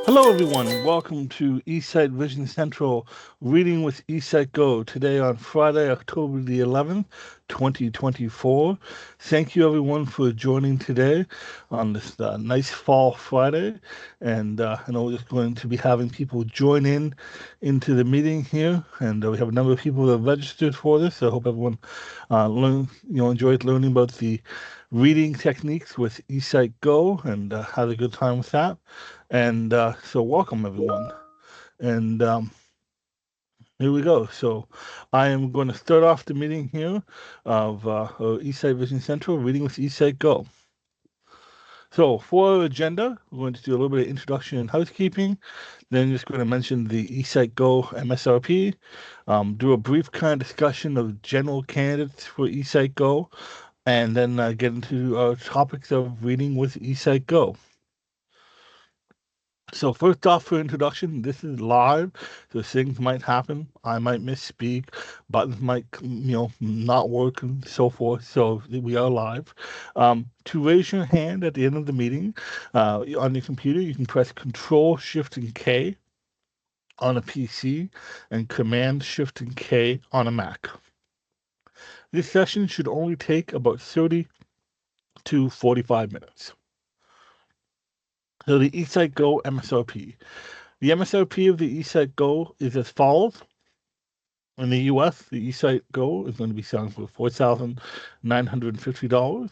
Hello, everyone. Welcome to eSight Vision Central Reading with eSight Go. Today on Friday, October the 11th, 2024. Thank you, everyone, for joining today on this nice fall Friday. And I know we're just going to be having people join into the meeting here. And we have a number of people that have registered for this. So I hope everyone enjoyed learning about the reading techniques with eSight Go and had a good time with that. And so welcome everyone. And here we go. So I am going to start off the meeting here of eSight Vision Central, reading with eSight Go. So for our agenda, we're going to do a little bit of introduction and housekeeping. Then just going to mention the eSight Go MSRP, do a brief kind of discussion of general candidates for eSight Go, and then get into our topics of reading with eSight Go. So first off, for introduction, this is live, so things might happen. I might misspeak, buttons might, not work and so forth. So we are live. To raise your hand at the end of the meeting, on your computer, you can press Control, Shift, and K on a PC, and Command, Shift, and K on a Mac. This session should only take about 30 to 45 minutes. So the eSight Go MSRP. The MSRP of the eSight Go is as follows. In the US, the eSight Go is going to be selling for $4,950,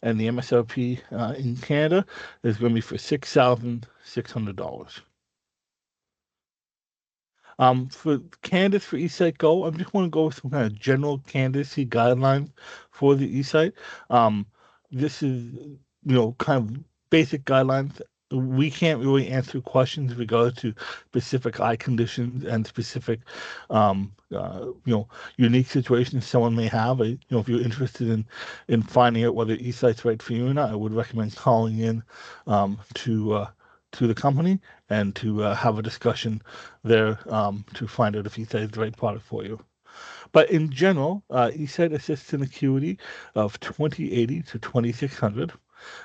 and the MSRP in Canada is going to be for $6,600. For candidates for eSight Go, I just want to go with some kind of general candidacy guidelines for the eSight. This is, kind of basic guidelines. We can't really answer questions in regards to specific eye conditions and specific, unique situations someone may have. If you're interested in finding out whether eSight's right for you or not, I would recommend calling in to the company and to have a discussion there to find out if eSight is the right product for you. But in general, eSight assists an acuity of 2080 to 2600.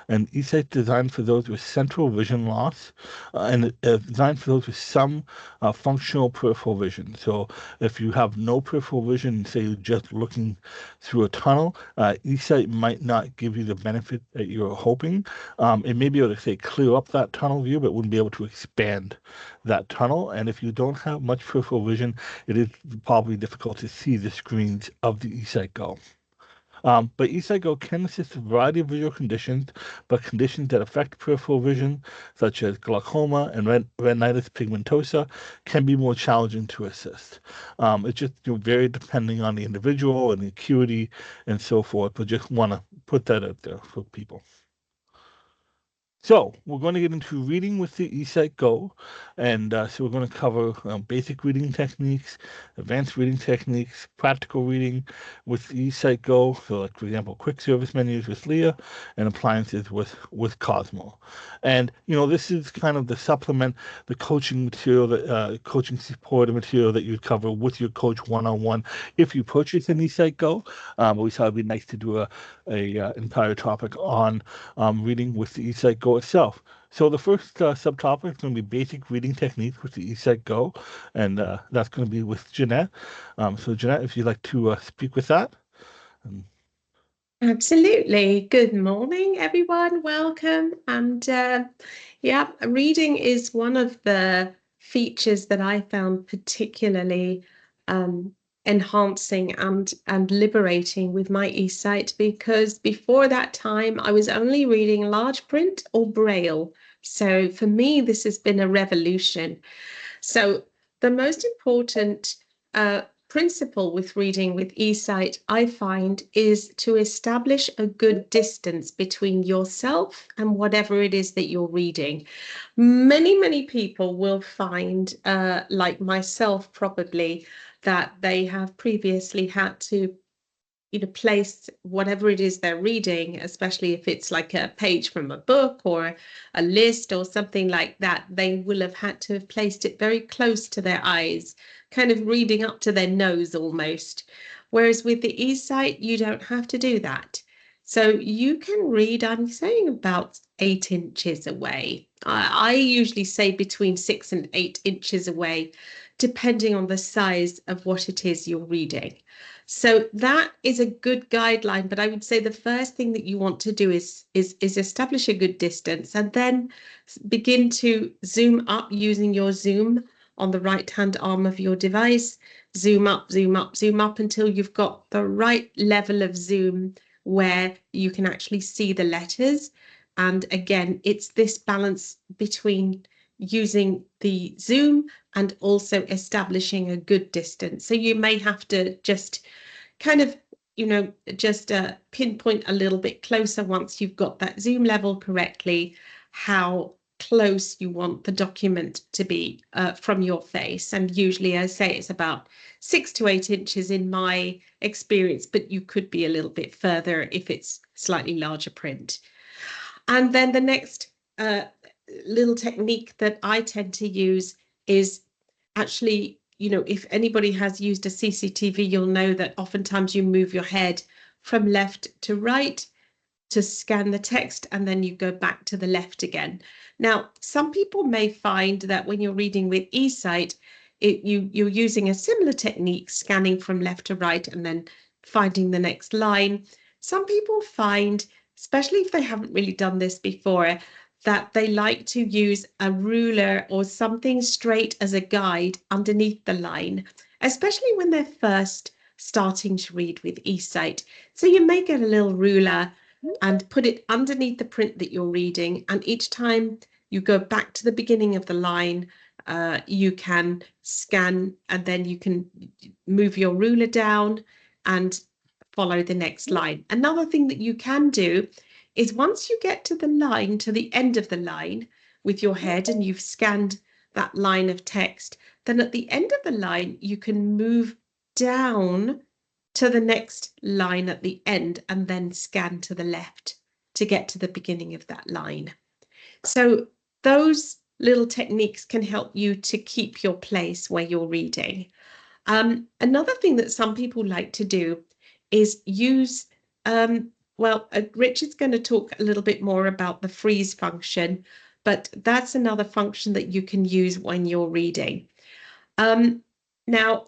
And eSight designed for those with central vision loss and designed for those with some functional peripheral vision. So if you have no peripheral vision, say you're just looking through a tunnel, eSight might not give you the benefit that you're hoping. It may be able to, say, clear up that tunnel view, but wouldn't be able to expand that tunnel. And if you don't have much peripheral vision, it is probably difficult to see the screens of the eSight Go. But eSight Go can assist a variety of visual conditions, but conditions that affect peripheral vision, such as glaucoma and retinitis pigmentosa, can be more challenging to assist. It's just very depending on the individual and the acuity and so forth, but just want to put that out there for people. So we're going to get into reading with the eSight Go, and so we're going to cover basic reading techniques, advanced reading techniques, practical reading with the eSight Go. So, like for example, quick service menus with Leah, and appliances with Cosmo. And this is kind of the supplement, the coaching material, that coaching supportive material that you'd cover with your coach one-on-one if you purchase an eSight Go. But we thought it'd be nice to do a entire topic on reading with the eSight Go itself. So the first subtopic is going to be basic reading techniques with the eSight Go, and that's going to be with Jeanette. So Jeanette, if you'd like to speak with that. Absolutely. Good morning, everyone. Welcome. And reading is one of the features that I found particularly enhancing and liberating with my eSight, because before that time I was only reading large print or Braille. So for me, this has been a revolution. So the most important principle with reading with eSight, I find, is to establish a good distance between yourself and whatever it is that you're reading. Many people will find, like myself probably, that they have previously had to place whatever it is they're reading, especially if it's like a page from a book or a list or something like that, they will have had to have placed it very close to their eyes, kind of reading up to their nose almost. Whereas with the eSight, you don't have to do that. So you can read, I'm saying, about 8 inches away. I usually say between 6 and 8 inches away, depending on the size of what it is you're reading. So that is a good guideline, but I would say the first thing that you want to do is establish a good distance and then begin to zoom up using your zoom on the right-hand arm of your device. Zoom up, zoom up, zoom up until you've got the right level of zoom where you can actually see the letters. And again, it's this balance between using the zoom and also establishing a good distance. So you may have to just kind of, just pinpoint a little bit closer once you've got that zoom level correctly, how close you want the document to be from your face. And usually I say it's about 6 to 8 inches in my experience, but you could be a little bit further if it's slightly larger print. And then the next uh, little technique that I tend to use is actually, if anybody has used a CCTV, you'll know that oftentimes you move your head from left to right to scan the text and then you go back to the left again. Now, some people may find that when you're reading with eSight, you're using a similar technique, scanning from left to right and then finding the next line. Some people find, especially if they haven't really done this before, that they like to use a ruler or something straight as a guide underneath the line, especially when they're first starting to read with eSight. So you may get a little ruler and put it underneath the print that you're reading. And each time you go back to the beginning of the line, you can scan and then you can move your ruler down and follow the next line. Another thing that you can do is once you get to the line, to the end of the line with your head and you've scanned that line of text, then at the end of the line, you can move down to the next line at the end and then scan to the left to get to the beginning of that line. So those little techniques can help you to keep your place where you're reading. Another thing that some people like to do is use, Richard's going to talk a little bit more about the freeze function, but that's another function that you can use when you're reading. Now,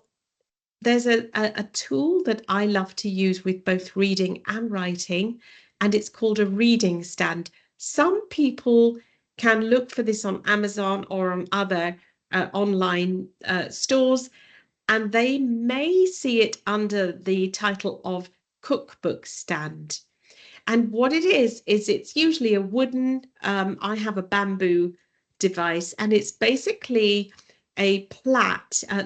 there's a tool that I love to use with both reading and writing, and it's called a reading stand. Some people can look for this on Amazon or on other online stores, and they may see it under the title of cookbook stand. And what it is it's usually a wooden, I have a bamboo device, and it's basically a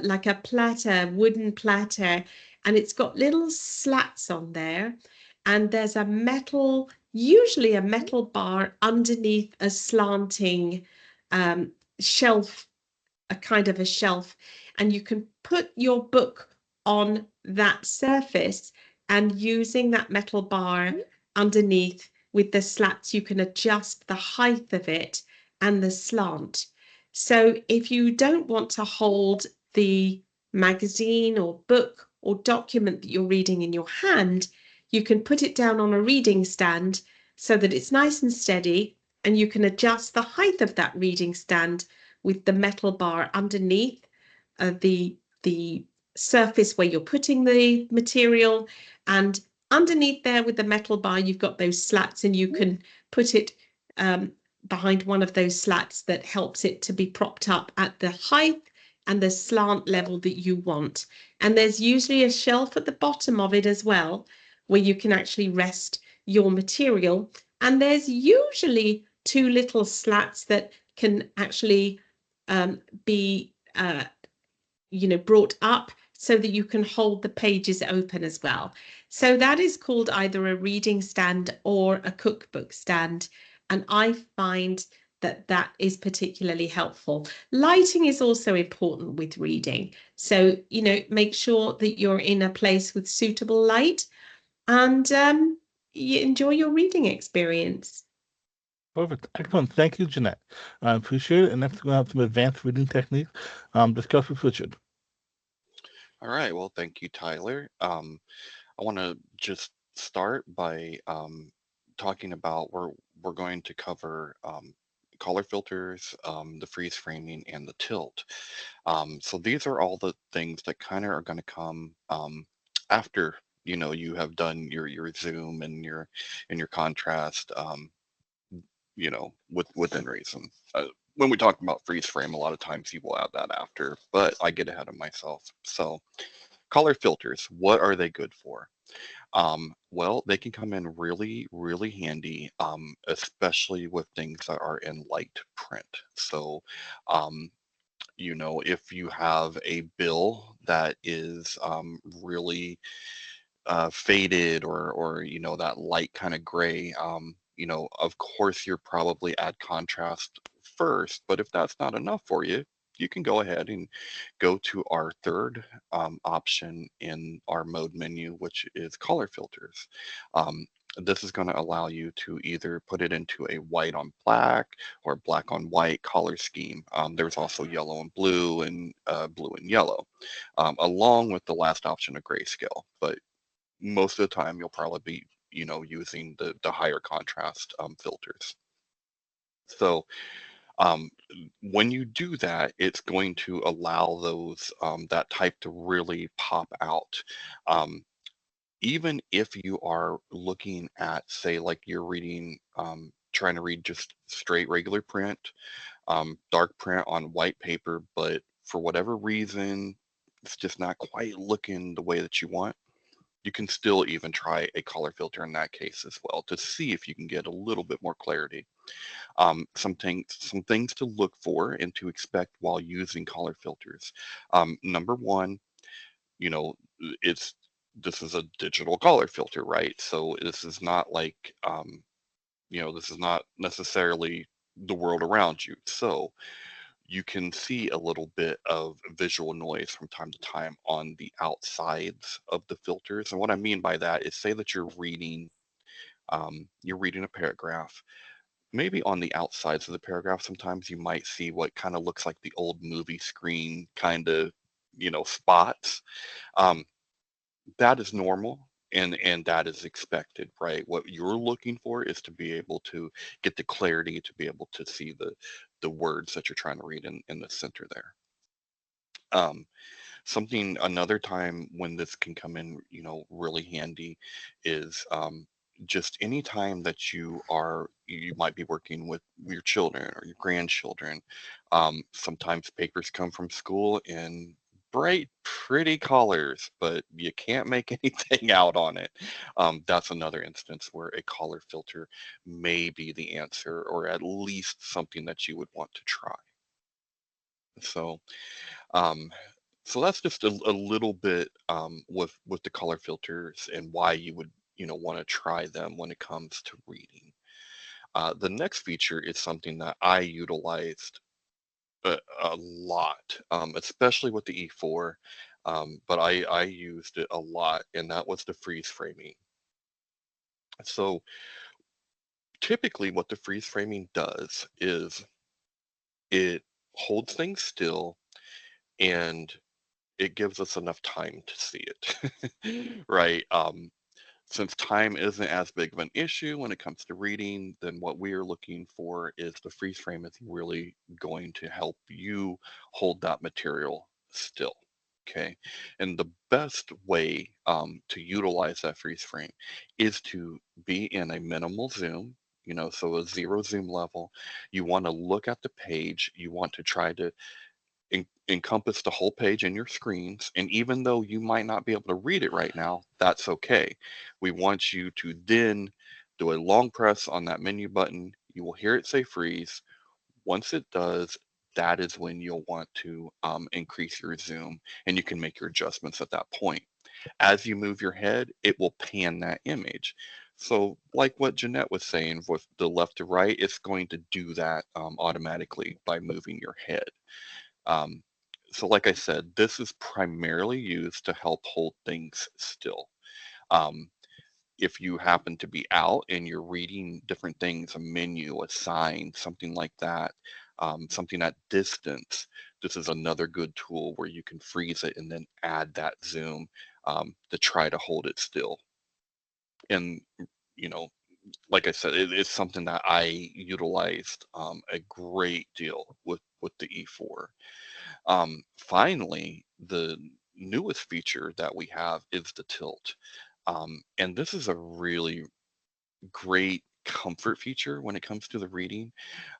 like a platter, wooden platter, and it's got little slats on there. And there's a metal, usually a metal bar underneath a slanting shelf, a kind of a shelf, and you can put your book on that surface, and using that metal bar underneath with the slats, you can adjust the height of it and the slant. So if you don't want to hold the magazine or book or document that you're reading in your hand, you can put it down on a reading stand so that it's nice and steady, and you can adjust the height of that reading stand with the metal bar underneath the surface where you're putting the material, and underneath there with the metal bar you've got those slats, and you can put it behind one of those slats that helps it to be propped up at the height and the slant level that you want. And there's usually a shelf at the bottom of it as well where you can actually rest your material, and there's usually two little slats that can actually be brought up so that you can hold the pages open as well. So that is called either a reading stand or a cookbook stand, and I find that that is particularly helpful. Lighting is also important with reading, so make sure that you're in a place with suitable light, and you enjoy your reading experience. Perfect. Excellent. Thank you, Jeanette. I appreciate it. And next, we're going to have some advanced reading techniques discussed with Richard. All right. Well, thank you, Tyler. I want to just start by talking about we're going to cover color filters, the freeze framing, and the tilt. So these are all the things that kind of are going to come after you have done your zoom and your contrast. Within reason. When we talk about freeze frame, a lot of times people add that after, but I get ahead of myself. So color filters, what are they good for? Well, they can come in really, really handy, especially with things that are in light print. So, um, if you have a bill that is really faded or that light kind of gray, of course you're probably add contrast first, but if that's not enough for you, you can go ahead and go to our third option in our mode menu, which is color filters. Um, this is going to allow you to either put it into a white on black or black on white color scheme. There's also yellow and blue and yellow, along with the last option of grayscale. But most of the time you'll probably be using the higher contrast filters. So um, when you do that, it's going to allow those that type to really pop out. um, Even if you are looking at, say, like you're reading, trying to read just straight regular print, dark print on white paper, but for whatever reason it's just not quite looking the way that you want, you can still even try a color filter in that case as well to see if you can get a little bit more clarity. Some things to look for and to expect while using color filters. Number one, you know, it's this is a digital color filter, right? So this is not like this is not necessarily the world around you. So you can see a little bit of visual noise from time to time on the outsides of the filters. And what I mean by that is, say that you're reading a paragraph. Maybe on the outsides of the paragraph, sometimes you might see what kind of looks like the old movie screen kind of, spots. Um, that is normal. And that is expected, right? What you're looking for is to be able to get the clarity, to be able to see the words that you're trying to read in the center there. Um, Another time when this can come in, really handy is just any time that you might be working with your children or your grandchildren. Sometimes papers come from school in bright, pretty colors, but you can't make anything out on it. That's another instance where a color filter may be the answer, or at least something that you would want to try. So, um, so that's just a little bit with the color filters and why you would want to try them when it comes to reading. The next feature is something that I utilized a lot, especially with the E4, but I used it a lot, and that was the freeze framing. So typically, what the freeze framing does is it holds things still and it gives us enough time to see it, right? Since time isn't as big of an issue when it comes to reading, then what we are looking for is the freeze frame is really going to help you hold that material still. Okay. And the best way to utilize that freeze frame is to be in a minimal zoom, so a zero zoom level. You want to look at the page. You want to try to encompass the whole page in your screens. And even though you might not be able to read it right now, that's okay. We want you to then do a long press on that menu button. You will hear it say freeze. Once it does, that is when you'll want to increase your zoom, and you can make your adjustments at that point. As you move your head, it will pan that image. So, like what Jeanette was saying, with the left to right, it's going to do that automatically by moving your head. Um, so like I said, this is primarily used to help hold things still. Um, if you happen to be out and you're reading different things, a menu, a sign, something like that, something at distance, this is another good tool where you can freeze it and then add that zoom to try to hold it still. And, you know, like I said, it's something that I utilized a great deal with the E4. Finally, the newest feature that we have is the tilt. And this is a really great comfort feature when it comes to the reading.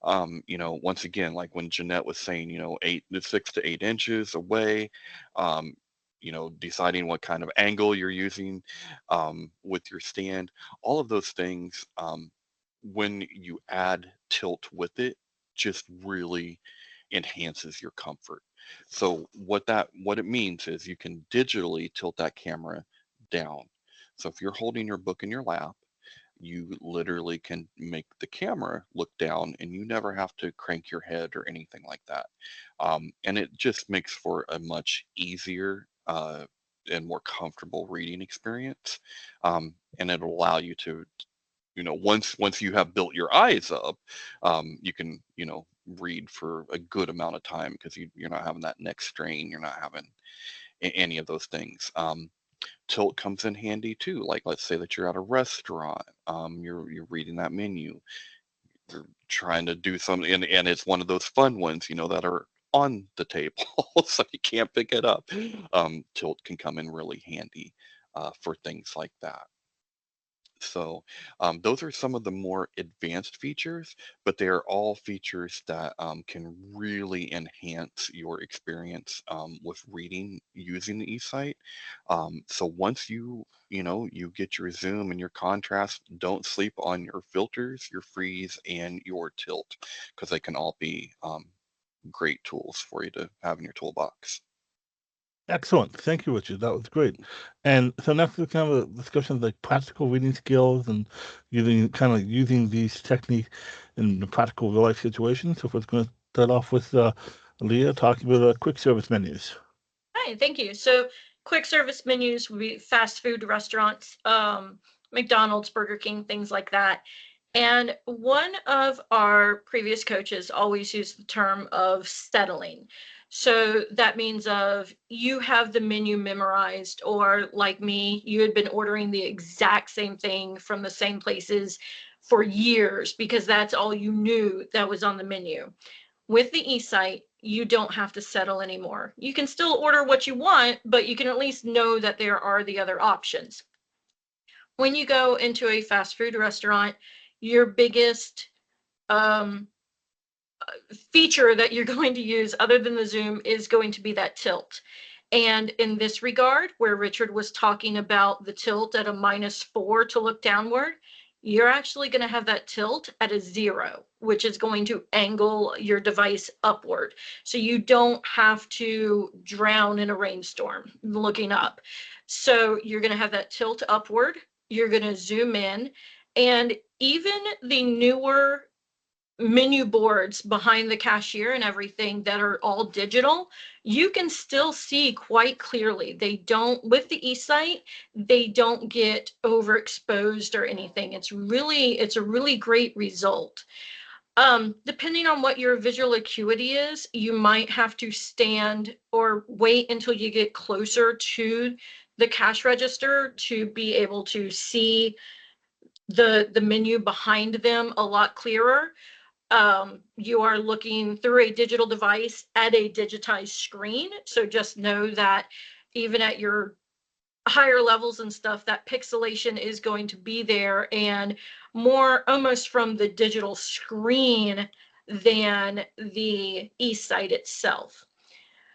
Once again, like when Jeanette was saying, 6 to 8 inches away, um, deciding what kind of angle you're using with your stand, all of those things, when you add tilt with it, just really enhances your comfort. So what it means is you can digitally tilt that camera down. So if you're holding your book in your lap, you literally can make the camera look down and you never have to crank your head or anything like that. And it just makes for a much easier and more comfortable reading experience. And it'll allow you to, once you have built your eyes up, you can, read for a good amount of time because you're not having that neck strain. You're not having any of those things. Tilt comes in handy too. Like let's say that you're at a restaurant, you're reading that menu, you're trying to do something, and it's one of those fun ones, that are on the table, so you can't pick it up. Tilt can come in really handy for things like that. So those are some of the more advanced features, but they are all features that can really enhance your experience with reading using the eSight. So once you get your zoom and your contrast, don't sleep on your filters, your freeze, and your tilt, because they can all be great tools for you to have in your toolbox. Excellent. Thank you, Richard. That was great. And so next is kind of a discussion of like practical reading skills and using these techniques in the practical real life situations. So we're going to start off with Leah talking about quick service menus. Hi, thank you. So quick service menus would be fast food restaurants, McDonald's, Burger King, things like that. And one of our previous coaches always used the term of settling. So that means of you have the menu memorized, or like me, you had been ordering the exact same thing from the same places for years because that's all you knew that was on the menu. With the eSight, you don't have to settle anymore. You can still order what you want, but you can at least know that there are the other options. When you go into a fast food restaurant, your biggest um, feature that you're going to use other than the zoom is going to be that tilt. And in this regard, where Richard was talking about the tilt at a -4 to look downward, you're actually going to have that tilt at a 0, which is going to angle your device upward. So you don't have to drown in a rainstorm looking up. So you're going to have that tilt upward. You're going to zoom in. And even the newer menu boards behind the cashier and everything that are all digital, you can still see quite clearly. They don't, with the eSight, they don't get overexposed or anything. It's a really great result. Depending on what your visual acuity is, you might have to stand or wait until you get closer to the cash register to be able to see the menu behind them a lot clearer. You are looking through a digital device at a digitized screen. So just know that even at your higher levels and stuff, that pixelation is going to be there and more almost from the digital screen than the eSight itself.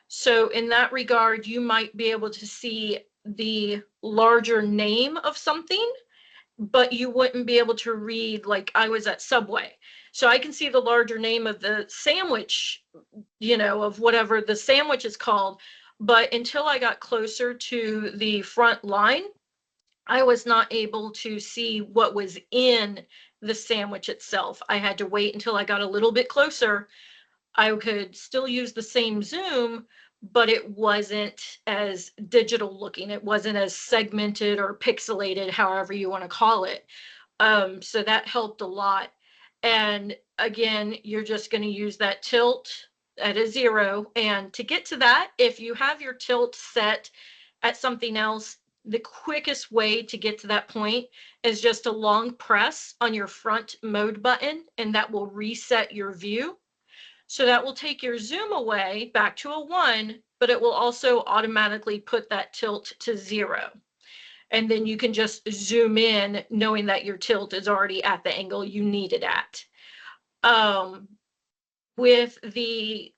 So in that regard, you might be able to see the larger name of something, but you wouldn't be able to read. Like I was at Subway, so I can see the larger name of the sandwich, of whatever the sandwich is called, but until I got closer to the front line, I was not able to see what was in the sandwich itself. I had to wait until I got a little bit closer. I could still use the same zoom, but it wasn't as digital looking. It wasn't as segmented or pixelated, however you want to call it. So that helped a lot. And again, you're just going to use that tilt at a 0. And to get to that, if you have your tilt set at something else, the quickest way to get to that point is just a long press on your front mode button, and that will reset your view. So that will take your zoom away back to a 1, but it will also automatically put that tilt to 0. And then you can just zoom in knowing that your tilt is already at the angle you need it at. With the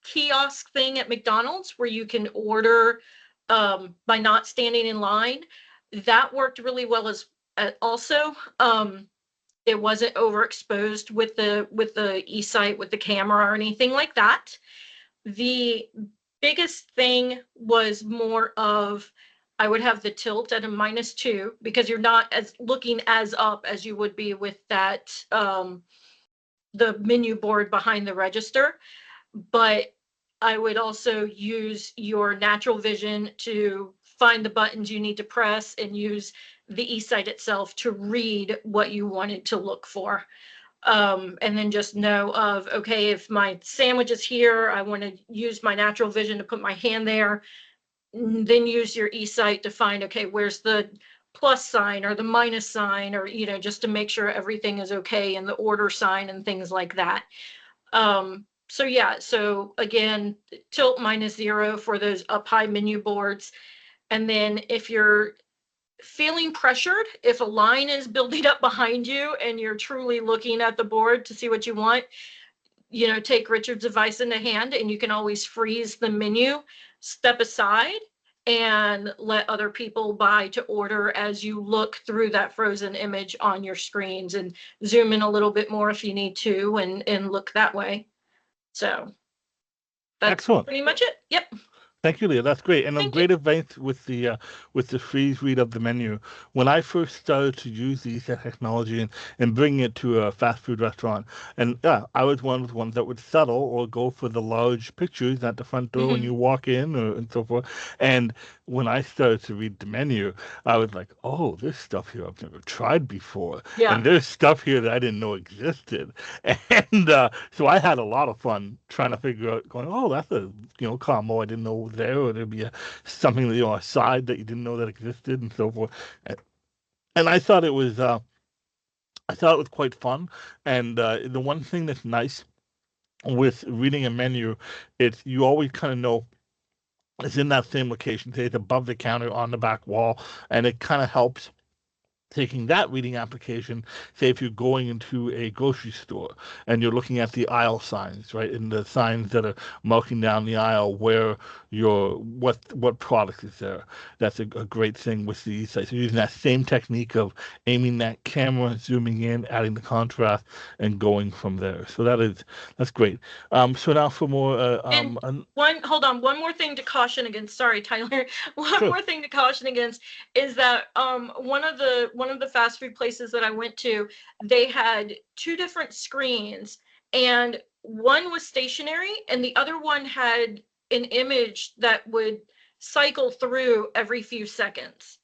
kiosk thing at McDonald's where you can order by not standing in line, that worked really well as also. It wasn't overexposed with the eSight with the camera or anything like that. The biggest thing was more of, I would have the tilt at a -2 because you're not as looking as up as you would be with that the menu board behind the register. But I would also use your natural vision to find the buttons you need to press and use the eSight itself to read what you wanted to look for. And then just know of, okay, if my sandwich is here, I want to use my natural vision to put my hand there. Then use your eSight to find, okay, where's the plus sign or the minus sign, or, just to make sure everything is okay, and the order sign and things like that. So yeah, so again, tilt -0 for those up high menu boards. And then if you're feeling pressured, if a line is building up behind you and you're truly looking at the board to see what you want, take Richard's advice in the hand, and you can always freeze the menu, step aside, and let other people buy to order as you look through that frozen image on your screens, and zoom in a little bit more if you need to, and look that way. So that's Excellent. pretty much it. Yep. Thank you, Leah. That's great, and a Thank you. great advice with the freeze read of the menu. When I first started to use the eSight technology and bring it to a fast food restaurant, and yeah, I was one of the ones that would settle or go for the large pictures at the front door when you walk in, and so forth. And when I started to read the menu, I was like, oh, there's stuff here I've never tried before, Yeah. and there's stuff here that I didn't know existed. And so I had a lot of fun trying to figure out, going, oh, that's a combo I didn't know was there, or there'd be something a side that you didn't know that existed, and so forth. And I thought it was quite fun. And the one thing that's nice with reading a menu, it's you always kind of know it's in that same location. Say it's above the counter on the back wall, and it kind of helps taking that reading application, say if you're going into a grocery store and you're looking at the aisle signs, right, and the signs that are marking down the aisle where what product is there. That's a great thing with the eSight. So using that same technique of aiming that camera, zooming in, adding the contrast, and going from there. So that's great. So now for more hold on, one more thing to caution against. Sorry, Tyler. One more thing to caution against is that one of the fast food places that I went to, they had 2 different screens, and one was stationary and the other one had an image that would cycle through every few seconds.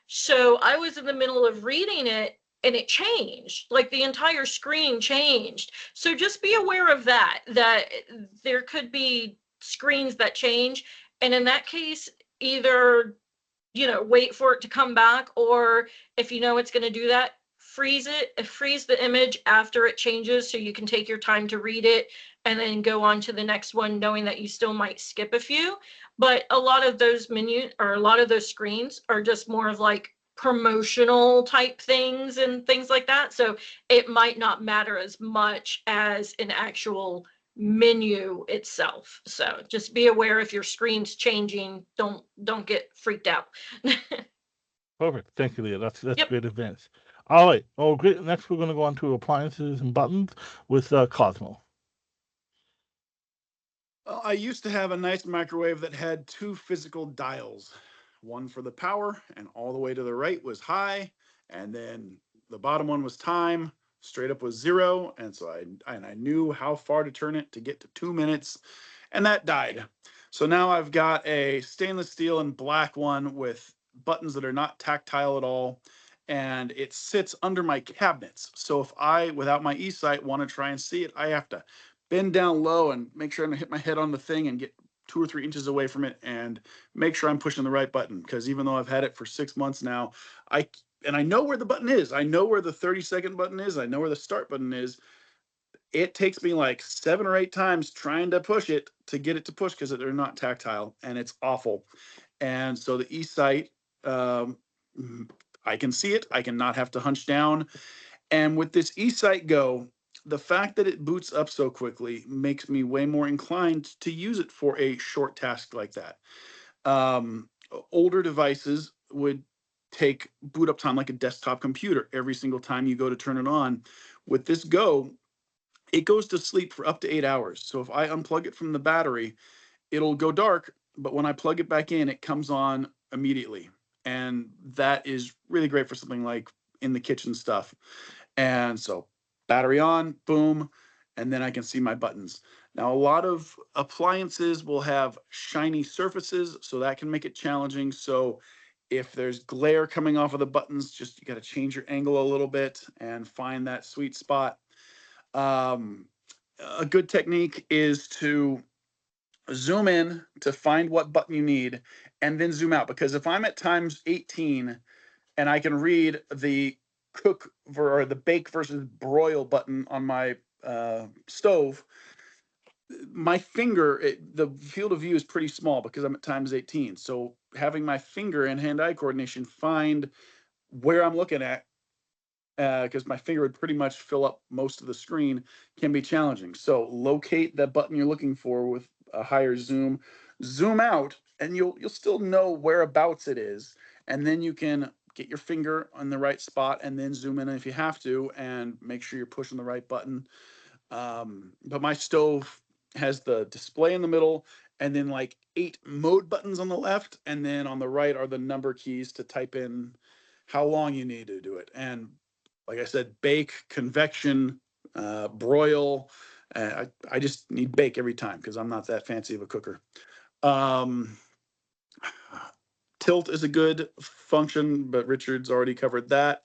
So I was in the middle of reading it and it changed, like the entire screen changed. So just be aware of that there could be screens that change. And in that case, either, wait for it to come back, or if it's going to do that, freeze the image after it changes so you can take your time to read it and then go on to the next one, knowing that you still might skip a few. But a lot of those menus, or a lot of those screens, are just more of like promotional type things and things like that. So it might not matter as much as an actual menu itself. So just be aware if your screen's changing, don't get freaked out. Perfect. Thank you, Leah. That's great advice. All right. Oh, great. Next, we're going to go on to appliances and buttons with Cosmo. Well, I used to have a nice microwave that had 2 physical dials. One for the power, and all the way to the right was high, and then the bottom one was time. Straight up was 0, and so I knew how far to turn it to get to 2 minutes, and that died. So now I've got a stainless steel and black one with buttons that are not tactile at all, and it sits under my cabinets. So if I, without my eSight, want to try and see it, I have to bend down low and make sure I don't hit my head on the thing and get 2 or 3 inches away from it and make sure I'm pushing the right button. Because even though I've had it for 6 months now, I know where the button is. I know where the 30-second button is. I know where the start button is. It takes me like 7 or 8 times trying to push it to get it to push because they're not tactile, and it's awful. And so the eSight, um, I can see it. I can not have to hunch down. And with this eSight Go, the fact that it boots up so quickly makes me way more inclined to use it for a short task like that. Older devices would take boot up time like a desktop computer every single time you go to turn it on. With this Go, it goes to sleep for up to 8 hours. So if I unplug it from the battery, it'll go dark, but when I plug it back in, it comes on immediately. And that is really great for something like in the kitchen stuff. And so battery on, boom, and then I can see my buttons. Now, a lot of appliances will have shiny surfaces, so that can make it challenging. So if there's glare coming off of the buttons, just you got to change your angle a little bit and find that sweet spot. A good technique is to zoom in to find what button you need and then zoom out, because if I'm at times 18 and I can read the or the bake versus broil button on my stove, my finger, the field of view is pretty small because I'm at times 18. So having my finger and hand-eye coordination find where I'm looking at, because my finger would pretty much fill up most of the screen, can be challenging. So locate the button you're looking for with a higher zoom, zoom out, and you'll still know whereabouts it is, and then you can get your finger on the right spot and then zoom in if you have to, and make sure you're pushing the right button. But my stove has the display in the middle, and then like 8 mode buttons on the left, and then on the right are the number keys to type in how long you need to do it. And like I said, bake, convection, broil. I just need bake every time because I'm not that fancy of a cooker. Tilt is a good function, but Richard's already covered that.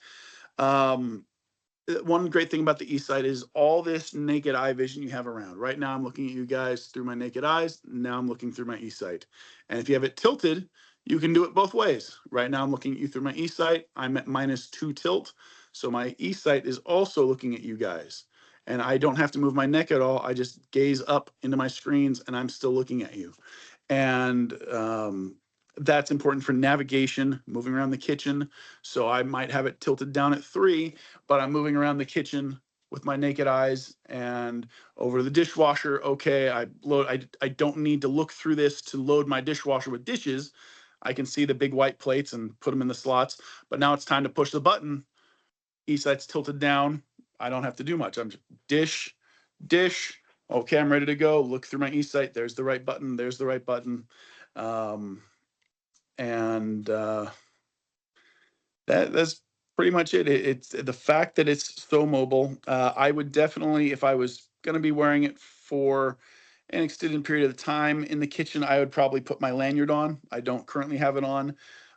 One great thing about the eSight is all this naked eye vision you have around. Right now, I'm looking at you guys through my naked eyes. Now I'm looking through my eSight. And if you have it tilted, you can do it both ways. Right now, I'm looking at you through my eSight. I'm at -2 tilt. So my eSight is also looking at you guys. And I don't have to move my neck at all. I just gaze up into my screens and I'm still looking at you. And that's important for navigation, moving around the kitchen. So I might have it tilted down at 3, but I'm moving around the kitchen with my naked eyes and over the dishwasher. Okay, I don't need to look through this to load my dishwasher with dishes. I can see the big white plates and put them in the slots. But now it's time to push the button. eSight's tilted down. I don't have to do much. I'm just dish. Okay, I'm ready to go. Look through my eSight. There's the right button. There's the right button. That's pretty much it. It's the fact that it's so mobile. I would definitely, if I was going to be wearing it for an extended period of time in the kitchen, I would probably put my lanyard on. I don't currently have it on.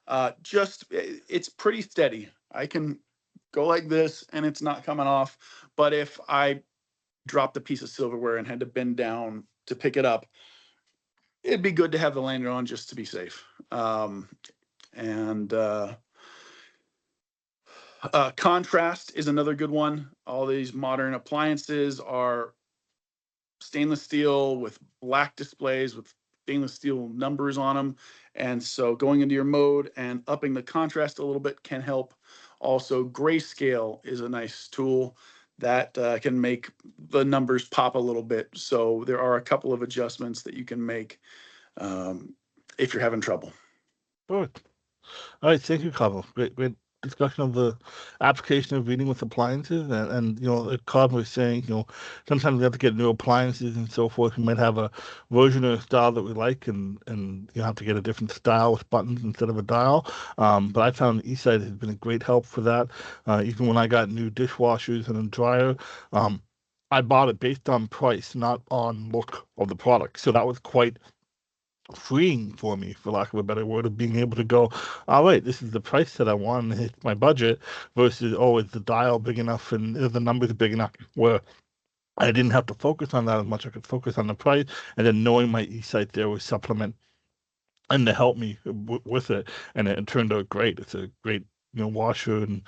It's pretty steady. I can go like this and it's not coming off. But if I dropped a piece of silverware and had to bend down to pick it up, it'd be good to have the lanyard on just to be safe. Contrast is another good one. All these modern appliances are stainless steel with black displays with stainless steel numbers on them. And so going into your mode and upping the contrast a little bit can help. Also, grayscale is a nice tool that can make the numbers pop a little bit. So there are a couple of adjustments that you can make if you're having trouble. Good. All right, thank you, Carl. Great discussion of the application of reading with appliances, and like Carl was saying, sometimes we have to get new appliances and so forth. We might have a version or a style that we like, and you have to get a different style with buttons instead of a dial. But I found eSight has been a great help for that. Even when I got new dishwashers and a dryer, I bought it based on price, not on look of the product. So that was quite freeing for me, for lack of a better word, of being able to go, all right, this is the price that I want and hit my budget, versus, oh, is the dial big enough and is the numbers big enough, where I didn't have to focus on that as much. I could focus on the price, and then knowing my eSight there was supplement and to help me with it, and it turned out great. It's a great washer and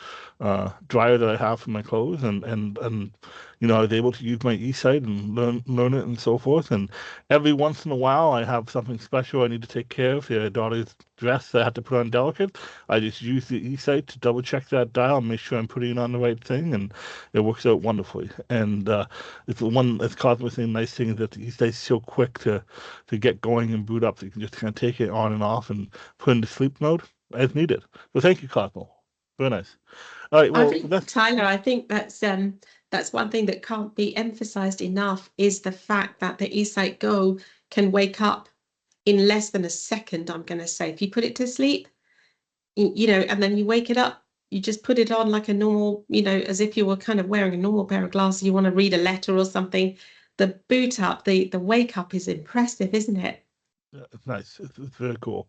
dryer that I have for my clothes, and I was able to use my eSight and learn it and so forth. And every once in a while, I have something special I need to take care of. Their daughter's dress that I had to put on delicate. I just use the eSight to double check that dial and make sure I'm putting it on the right thing, and it works out wonderfully. And it's caused me some nice thing that the eSight's so quick to get going and boot up that you can just kind of take it on and off and put into sleep mode as needed. So thank you, Cosmo. Very nice. All right, I well, think, Tyler, I think that's one thing that can't be emphasized enough is the fact that the eSight Go can wake up in less than a second, I'm going to say. If you put it to sleep, and then you wake it up, you just put it on like a normal, as if you were kind of wearing a normal pair of glasses, you want to read a letter or something. The boot up, the wake up is impressive, isn't it? yeah, it's nice. It's very cool.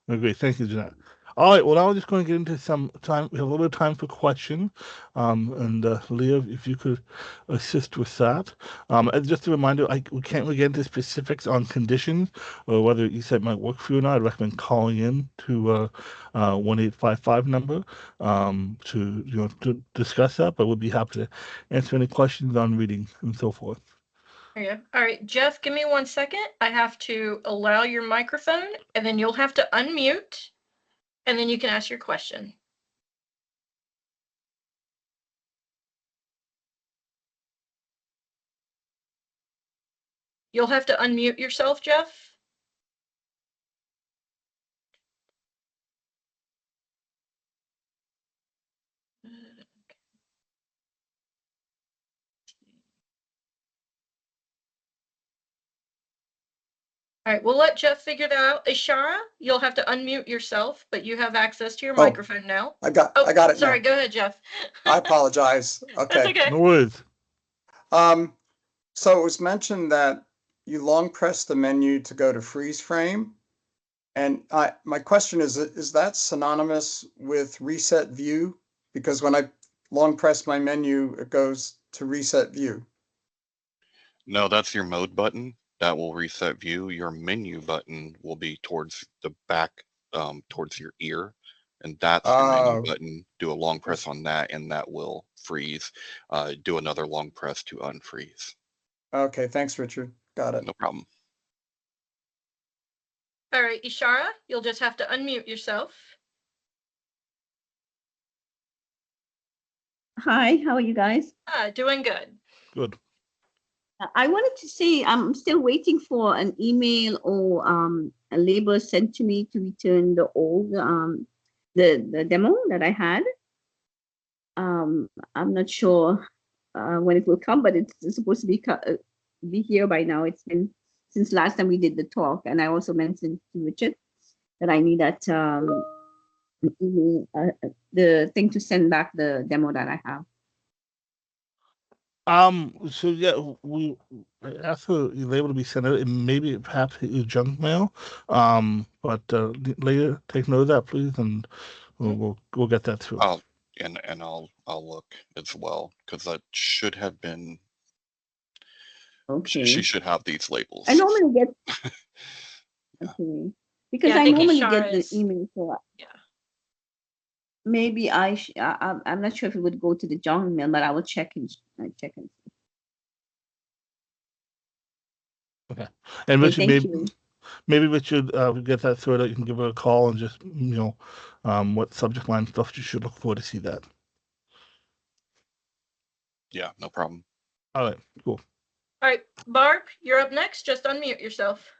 I agree. Thank you, Jeanette. All right, well, now we're just going to get into some time. We have a little bit of time for questions. And Leah, if you could assist with that. And just a reminder, we can't really get into specifics on conditions or whether eSight might work for you or not. I'd recommend calling in to 1855 number to discuss that. But we'll be happy to answer any questions on reading and so forth. Yeah. All right, Jeff, give me 1 second. I have to allow your microphone, and then you'll have to unmute, and then you can ask your question. You'll have to unmute yourself, Jeff. All right, we'll let Jeff figure that out. Ishara, you'll have to unmute yourself, but you have access to your microphone now. I got it. Sorry, now. Go ahead, Jeff. I apologize. Okay. That's okay. No worries. So it was mentioned that you long press the menu to go to freeze frame. And my question is that synonymous with reset view? Because when I long press my menu, it goes to reset view. No, that's your mode button. That will reset view. Your menu button will be towards the back, towards your ear. And that's your menu button. Do a long press on that, and that will freeze. Do another long press to unfreeze. Okay, thanks, Richard. Got it. No problem. All right, Ishara, you'll just have to unmute yourself. Hi, how are you guys? Doing good. Good. I wanted to say I'm still waiting for an email or a label sent to me to return the old the demo that I had. I'm not sure when it will come, but it's supposed to be here by now. It's been since last time we did the talk, and I also mentioned to Richard that I need that email, the thing to send back the demo that I have. So yeah, we after you're able to be sent out, and maybe perhaps hit your junk mail. But later, take note of that, please, and we'll get that through. And I'll look as well, because that should have been. Okay. She should have these labels. I normally get. Okay. Because I normally get the email for. Yeah. Maybe I'm not sure if it would go to the junk mail, but I will check and see. Okay. And Richard, Thank maybe Richard, we get that sorted out. You can give her a call and just what subject line stuff you should look for to see that. Yeah, no problem. All right, cool. All right, Barb, you're up next. Just unmute yourself.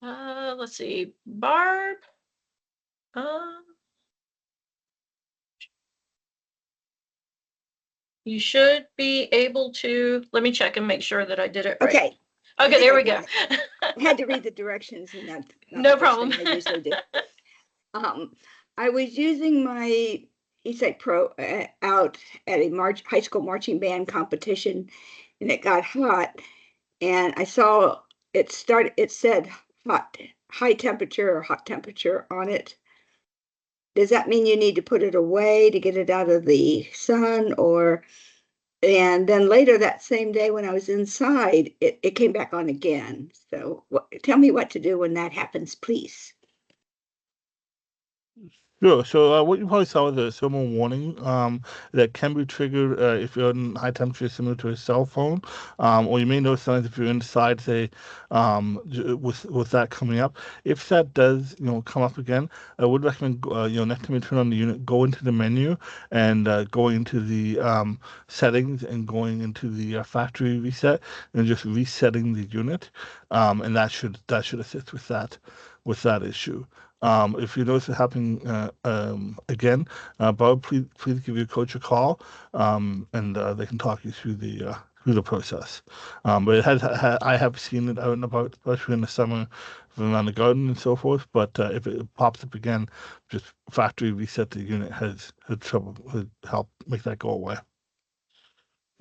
Let's see, Barb. You should be able to. Let me check and make sure that I did it right. Okay. Okay, there we go. I had to read the directions, and that's no problem. I usually do. I was using my eSight Pro out at a high school marching band competition, and it got hot, and I saw it said hot high temperature or hot temperature on it. Does that mean you need to put it away to get it out of the sun, or? And then later that same day when I was inside, it came back on again. So tell me what to do when that happens, please. Sure. So what you probably saw was a thermal warning that can be triggered if you're in high temperature, similar to a cell phone, or you may notice signs if you're inside, say, with that coming up. If that does, come up again, I would recommend, next time you turn on the unit, go into the menu and go into the settings and going into the factory reset and just resetting the unit, and that should assist with that issue. If you notice it happening again, Bob, please give your coach a call, and they can talk you through the process. But I have seen it out and about, especially in the summer, around the garden and so forth. But if it pops up again, just factory reset the unit has help make that go away.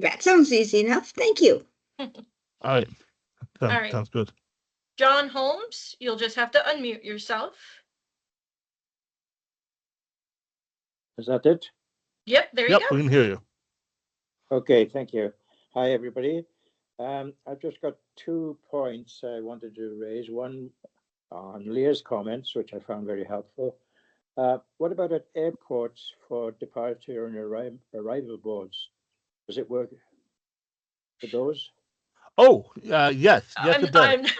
That sounds easy enough. Thank you. All right, All right. sounds good. John Holmes, you'll just have to unmute yourself. Is that it? Yep, there you Yep, go. we can hear you. Okay, thank you. Hi, everybody. I've just got 2 points I wanted to raise. One on Leah's comments, which I found very helpful. What about at airports for departure and arrival boards? Does it work for those? Oh, yes, it does.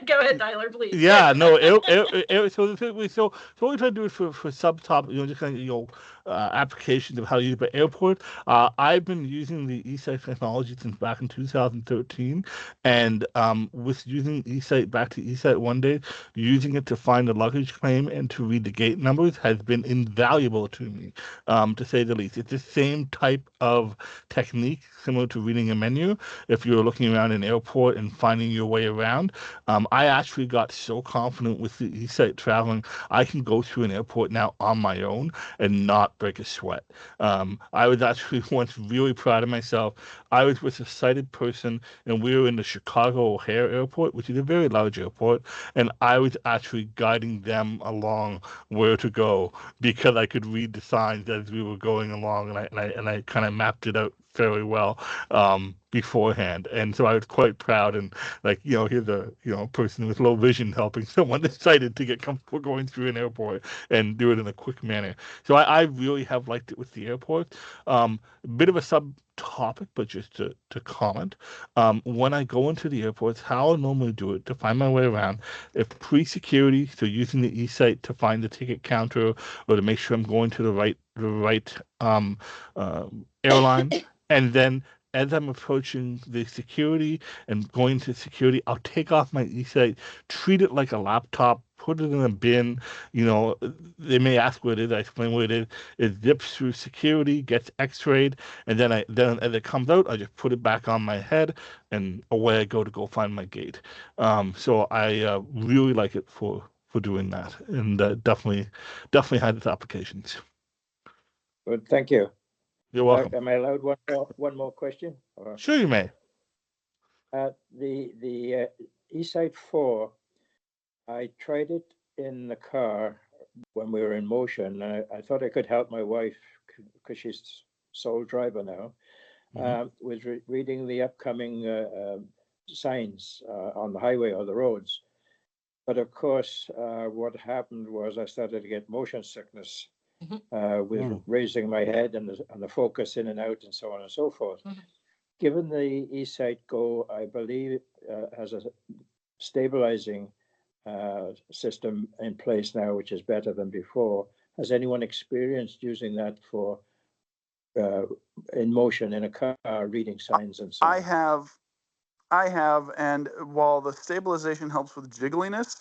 Go ahead, Tyler, please. Yeah, no. So what we try to do is for subtop, just kind of applications of how to use it. But airport, I've been using the eSight technology since back in 2013, and with using eSight back to eSight one day, using it to find the luggage claim and to read the gate numbers has been invaluable to me, to say the least. It's the same type of technique, similar to reading a menu. If you're looking around an airport and finding your way around. I actually got so confident with the eSight traveling, I can go through an airport now on my own and not break a sweat. I was actually once really proud of myself. I was with a sighted person, and we were in the Chicago O'Hare Airport, which is a very large airport, and I was actually guiding them along where to go because I could read the signs as we were going along, and I kind of mapped it out fairly well beforehand, and so I was quite proud. And here's a person with low vision helping someone that's sighted to get comfortable going through an airport and do it in a quick manner. So I really have liked it with the airport. A bit of a subtopic, but just to comment. When I go into the airports, how I normally do it to find my way around, if pre-security, so using the eSight to find the ticket counter or to make sure I'm going to the right airline, and then as I'm approaching the security and going to security, I'll take off my eSight, treat it like a laptop, put it in a bin. They may ask what it is. I explain what it is. It zips through security, gets X-rayed, and then as it comes out, I just put it back on my head, and away I go find my gate. So I really like it for doing that, and definitely had its applications. Good, thank you. You're welcome. Am I allowed one more question? Sure, you may. The eSight 4, I tried it in the car when we were in motion. I thought I could help my wife because she's sole driver now, with reading the upcoming signs on the highway or the roads. But of course, what happened was I started to get motion sickness with raising my head and the focus in and out and so on and so forth. Given the eSight Go, I believe, has a stabilizing system in place now, which is better than before. Has anyone experienced using that for in motion in a car, reading signs and so on? I have, and while the stabilization helps with jiggliness,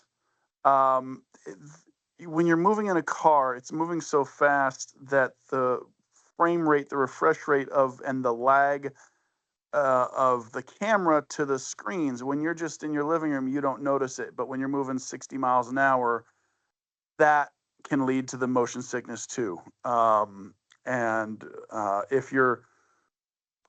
when you're moving in a car, it's moving so fast that the frame rate, the refresh rate and the lag of the camera to the screens, when you're just in your living room, you don't notice it. But when you're moving 60 miles an hour, that can lead to the motion sickness too. If you're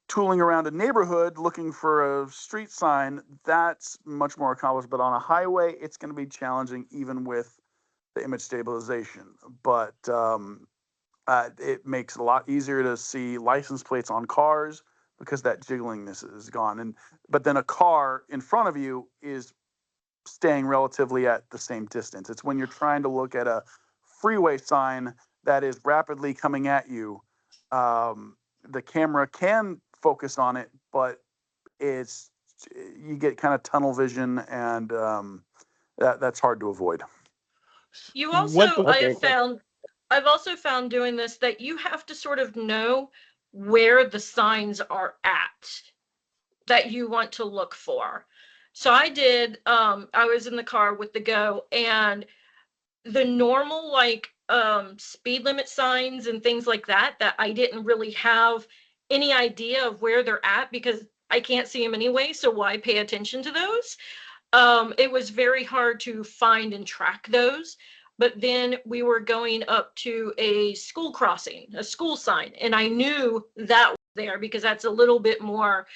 tooling around a neighborhood looking for a street sign, that's much more accomplished. But on a highway, it's going to be challenging even with the image stabilization. But it makes it a lot easier to see license plates on cars because that jigglingness is gone. But then a car in front of you is staying relatively at the same distance. It's when you're trying to look at a freeway sign that is rapidly coming at you, the camera can focus on it, but you get kind of tunnel vision, and that's hard to avoid. You also, Okay. I've also found doing this that you have to sort of know where the signs are at that you want to look for. So I did, I was in the car with the Go, and the normal like speed limit signs and things like that I didn't really have any idea of where they're at because I can't see them anyway, so why pay attention to those? It was very hard to find and track those. But then we were going up to a school crossing, a school sign, and I knew that was there because that's a little bit more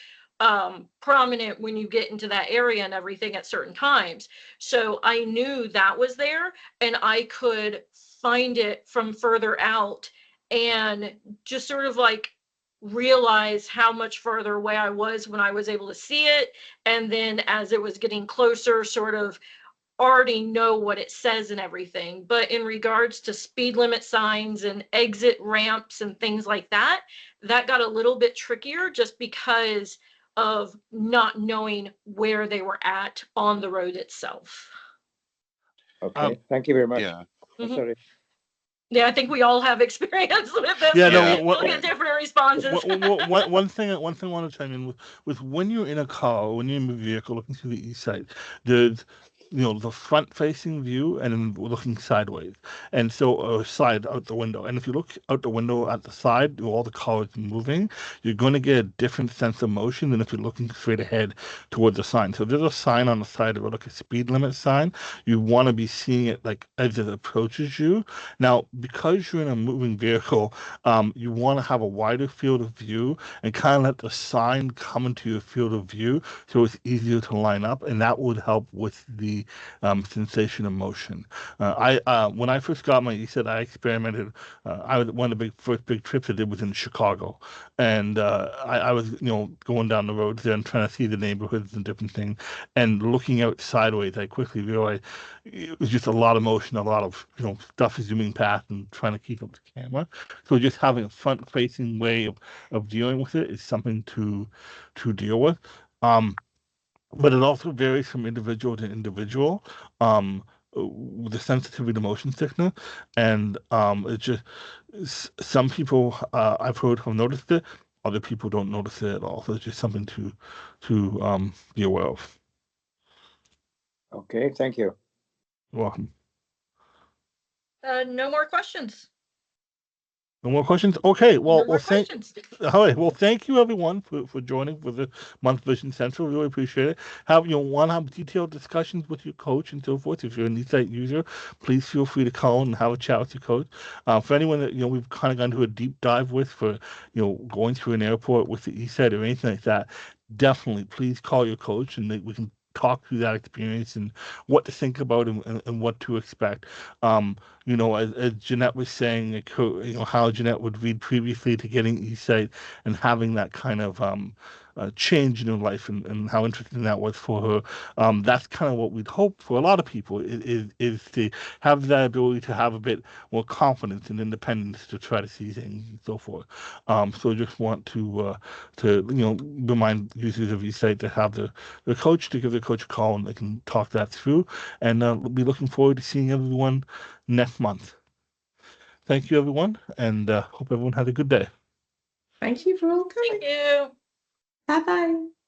prominent when you get into that area and everything at certain times. So I knew that was there, and I could find it from further out and just sort of like realize how much further away I was when I was able to see it. And then as it was getting closer, sort of already know what it says and everything. But in regards to speed limit signs and exit ramps and things like that, that got a little bit trickier just because of not knowing where they were at on the road itself. Okay, thank you very much. Yeah. I'm Mhm. sorry. Yeah, I think we all have experience with this. Yeah, Yeah. no. We'll get different responses. One thing I want to chime in with when you're in a car, or when you're in a vehicle looking through the eSight, there's the front-facing view and then looking sideways, and so side out the window. And if you look out the window at the side, all the cars moving, you're going to get a different sense of motion than if you're looking straight ahead towards the sign. So if there's a sign on the side of it, like a speed limit sign, you want to be seeing it like as it approaches you. Now, because you're in a moving vehicle, you want to have a wider field of view and kind of let the sign come into your field of view so it's easier to line up, and that would help with the sensation of motion. When I first got my eSight, I experimented. One of the first big trips I did was in Chicago, and I was going down the roads there and trying to see the neighborhoods and different things, and looking out sideways, I quickly realized it was just a lot of motion, a lot of stuff zooming past and trying to keep up the camera. So just having a front-facing way of dealing with it is something to deal with. But it also varies from individual to individual. The sensitivity to motion sickness, and it's just some people I've heard have noticed it. Other people don't notice it at all. So it's just something to be aware of. Okay, thank you. You're welcome. No more questions. No more questions? Okay, No well, more questions. all right. Well, thank you everyone for joining for the month Vision Central. Really appreciate it. Want to have detailed discussions with your coach and so forth. If you're an eSight user, please feel free to call and have a chat with your coach. For anyone that we've kind of gone to a deep dive with for going through an airport with the eSight or anything like that, definitely please call your coach and we can talk through that experience and what to think about and what to expect. As Jeanette was saying, how Jeanette would read previously to getting eSight and having that kind of change in her life and how interesting that was for her. That's kind of what we'd hope for a lot of people is to have that ability to have a bit more confidence and independence to try to see things and so forth. So just want to remind users of eSight to have the coach, to give the coach a call and they can talk that through. And we'll be looking forward to seeing everyone next month. Thank you, everyone, and hope everyone had a good day. Thank you for all coming. Thank you. Bye-bye.